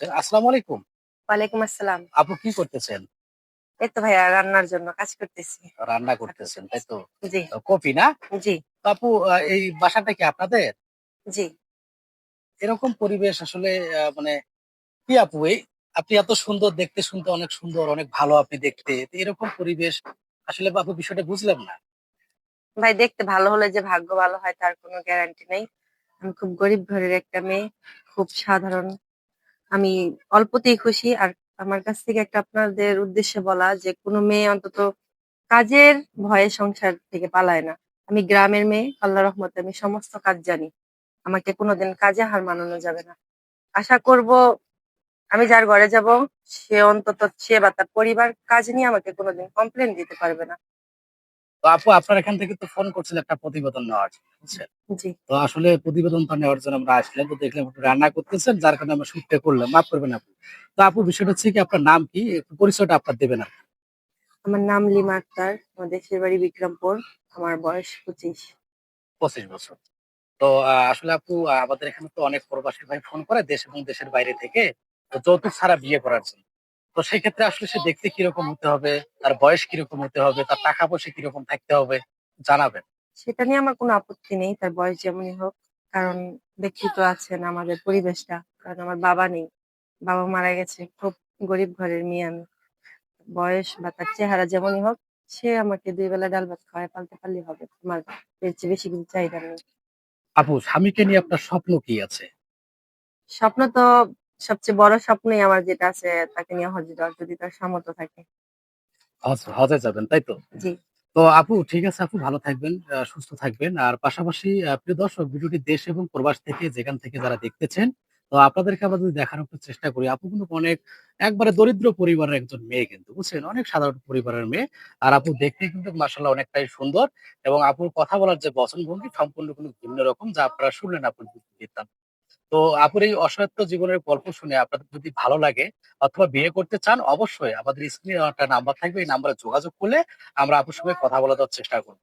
আসসালামু আলাইকুম। ওয়ালাইকুম আসসালাম। আপু কি করতেছেন? এই তো ভাইয়া রান্নার জন্য কাজ করতেছি। রান্না নাটক করতেছেন, তাই করতেছি। তো? জি, কফি না? জি, তো আপু এই বাসাটা কি আপনাদের? জি। এরকম পরিবেশ আসলে মানে কি আপু আপনি এত সুন্দর দেখতে শুনতে অনেক সুন্দর, অনেক ভালো আপনি দেখতে। তো এরকম পরিবেশ আসলে আপু বিষয়টা বুঝলাম না। ভাই দেখতে ভালো হলে যে ভাগ্য ভালো হয় তার কোনো গ্যারান্টি নেই। আমি খুব গরিব ঘরের একটা মেয়ে, খুব সাধারণ। আমি অল্পতেই খুশি। আর আমার কাছ থেকে একটা আপনাদের উদ্দেশ্যে বলা যে কোনো মেয়ে অন্তত কাজের ভয়ে সংসার থেকে পালায় না। আমি গ্রামের মেয়ে, আল্লাহর রহমতে আমি সমস্ত কাজ জানি। আমাকে কোনোদিন কাজে হার মানানো যাবে না। আশা করব আমি যার ঘরে যাব সে অন্তত সে বা তার পরিবার কাজ নিয়ে আমাকে কোনোদিন কমপ্লেন দিতে পারবে না। তো আপু আপনার এখান থেকে তো ফোন করছিল একটা প্রতিবেদন নেওয়ার জন্য, বুঝছেন? জি। তো আসলে প্রতিবেদনটা নেওয়ার জন্য আমরা আসলাম, তো দেখলাম একটু রান্না করতেছেন, যার কারণে আমরা শুটটা করলাম। মাফ করবেন আপু। তো আপু বিষয়টা হচ্ছে কি, আপনার নাম কি? একটু পরিচয়টা আপনার দেবেন আর কি। আমার নাম লিমা আক্তার। আমার দেশের বাড়ি বিক্রমপুর। আমার বয়স 25। 25 বছর। তো আসলে আপু আমাদের এখানে তো অনেক প্রবাসী ভাই ফোন করে দেশ এবং দেশের বাইরে থেকে, তো যৌতুক ছাড়া বিয়ে করার জন্য। তো সেই ক্ষেত্রে আসলে সে দেখতে কিরকম হতে হবে, তার বয়স কিরকম হতে হবে, তার টাকা পয়সা কিরকম থাকতে হবে, জানাবেন। সেটা নিয়ে আমার কোনো আপত্তি নেই। তার বয়স যেমনই হোক। কারণ দেখতেই তো আছেন আমাদের পরিবেশটা। কারণ আমার বাবা নেই। বাবা মারা গেছে। খুব গরিব ঘরের মেয়ে আমি। বয়স বা তার চেহারা যেমনই হোক, সে আমাকে ২ বেলা ডাল ভাত খাওয়ায় পালতে পারলেই হবে। আমার এর চেয়ে বেশি কিছু চাহিদা নেই। আপু স্বামীকে নিয়ে আপনার স্বপ্ন কি আছে? স্বপ্ন তো সবচেয়ে বড় স্বপ্নই আমার যেটা আছে তাকে নিয়ে হজ্জে যাওয়ার যদি তার সামর্থ্য থাকে। হজে যাবেন, তাই তো? জি। তো আপু ঠিক আছে আপু, ভালো থাকবেন, সুস্থ থাকবেন। আর পাশাপাশি প্রিয় দর্শক, ভিডিওটি দেশ এবং প্রবাস থেকে যেখান থেকে যারা দেখতেছেন, তো আপনাদেরকে আমরা যদি দেখানোর একটু চেষ্টা করি, আপু কিন্তু অনেক একবারে দরিদ্র পরিবারের একজন মেয়ে, কিন্তু বুঝছেন, অনেক সাধারণ পরিবারের মেয়ে। আর আপু দেখতে কিন্তু মাশাআল্লাহ অনেকটাই সুন্দর, এবং আপুর কথা বলার যে বচন ভঙ্গি সম্পূর্ণ কোনো ভিন্ন রকম, যা আপনারা শুনলেন আপুর দিতাম। তো আপুর এই অসহায়ত্ব জীবনের গল্প শুনে আপনাদের যদি ভালো লাগে অথবা বিয়ে করতে চান, অবশ্যই আমাদের স্ক্রিনে একটা নাম্বার থাকবে, এই নাম্বারে যোগাযোগ করলে আমরা আপুর সঙ্গে কথা বলা দেওয়ার চেষ্টা করবো।